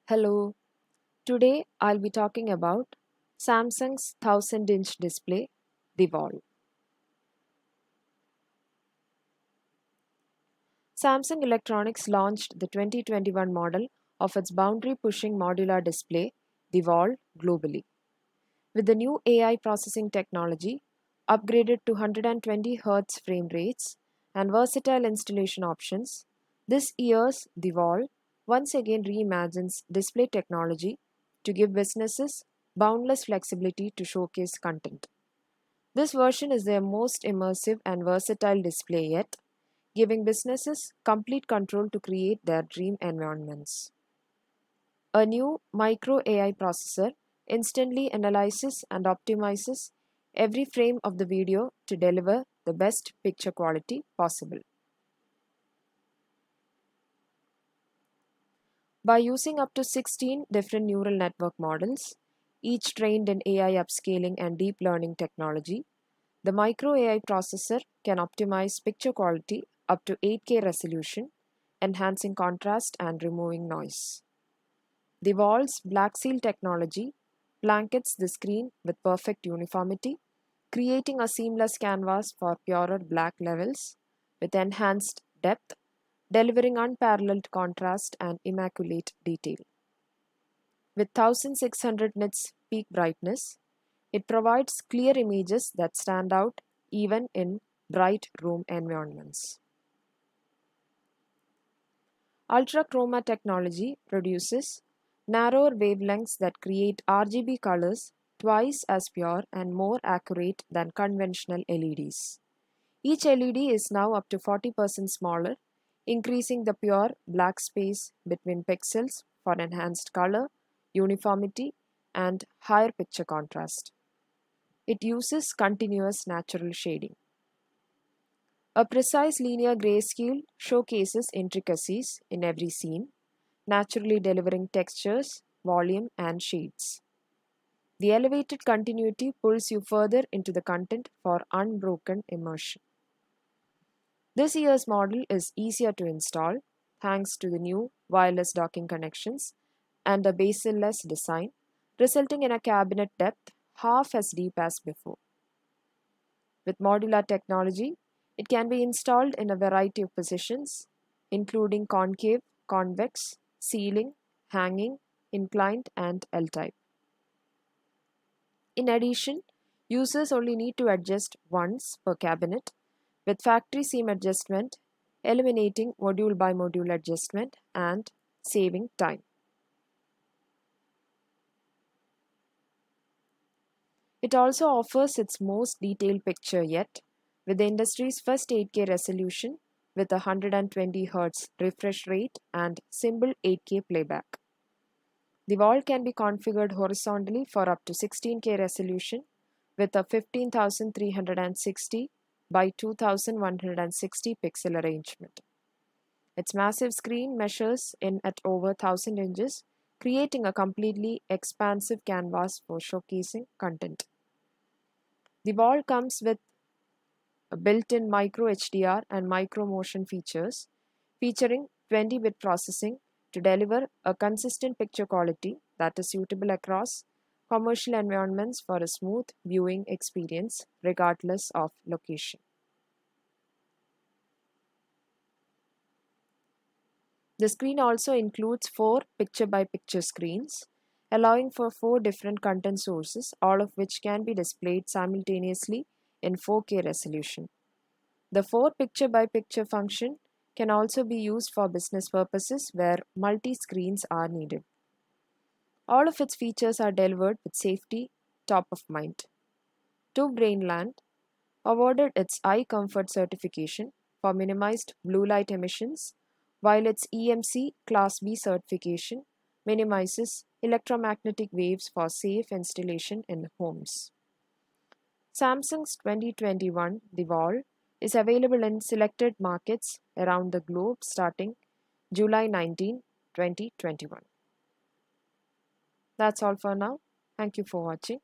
Hello, today I'll be talking about Samsung's 1000-inch display, the Wall. Samsung Electronics launched the 2021 model of its boundary-pushing modular display, the Wall, globally. With the new AI processing technology, upgraded to 120 Hz frame rates, and versatile installation options, this year's The Wall once again reimagines display technology to give businesses boundless flexibility to showcase content. This version is their most immersive and versatile display yet, giving businesses complete control to create their dream environments. A new micro AI processor instantly analyzes and optimizes every frame of the video to deliver the best picture quality possible. By using up to 16 different neural network models, each trained in AI upscaling and deep learning technology, the micro AI processor can optimize picture quality up to 8K resolution, enhancing contrast and removing noise. The Wall's Black Seal technology blankets the screen with perfect uniformity, creating a seamless canvas for purer black levels with enhanced depth, delivering unparalleled contrast and immaculate detail. With 1600 nits peak brightness, it provides clear images that stand out even in bright room environments. Ultra Chroma technology produces narrower wavelengths that create RGB colors twice as pure and more accurate than conventional LEDs. Each LED is now up to 40% smaller, increasing the pure black space between pixels for enhanced color, uniformity, and higher picture contrast. It uses continuous natural shading. A precise linear grayscale showcases intricacies in every scene, naturally delivering textures, volume, and shades. The elevated continuity pulls you further into the content for unbroken immersion. This year's model is easier to install thanks to the new wireless docking connections and a bezel-less design, resulting in a cabinet depth half as deep as before. With modular technology, it can be installed in a variety of positions, including concave, convex, ceiling, hanging, inclined, and L-type. In addition, users only need to adjust once per cabinet with factory seam adjustment, eliminating module by module adjustment and saving time. It also offers its most detailed picture yet, with the industry's first 8K resolution with a 120 Hz refresh rate and simple 8K playback. The wall can be configured horizontally for up to 16K resolution with a 15360 by 2160 pixel arrangement. Its massive screen measures in at over 1000 inches, creating a completely expansive canvas for showcasing content. The wall comes with a built-in micro HDR and micro motion features, featuring 20-bit processing to deliver a consistent picture quality that is suitable across commercial environments for a smooth viewing experience regardless of location. The screen also includes 4 picture-by-picture screens, allowing for 4 different content sources, all of which can be displayed simultaneously in 4K resolution. The 4 picture-by-picture function can also be used for business purposes where multi-screens are needed. All of its features are delivered with safety top of mind. TÜV Rheinland awarded its Eye Comfort certification for minimized blue light emissions, while its EMC Class B certification minimizes electromagnetic waves for safe installation in homes. Samsung's 2021 The Wall is available in selected markets around the globe starting July 19, 2021. That's all for now. Thank you for watching.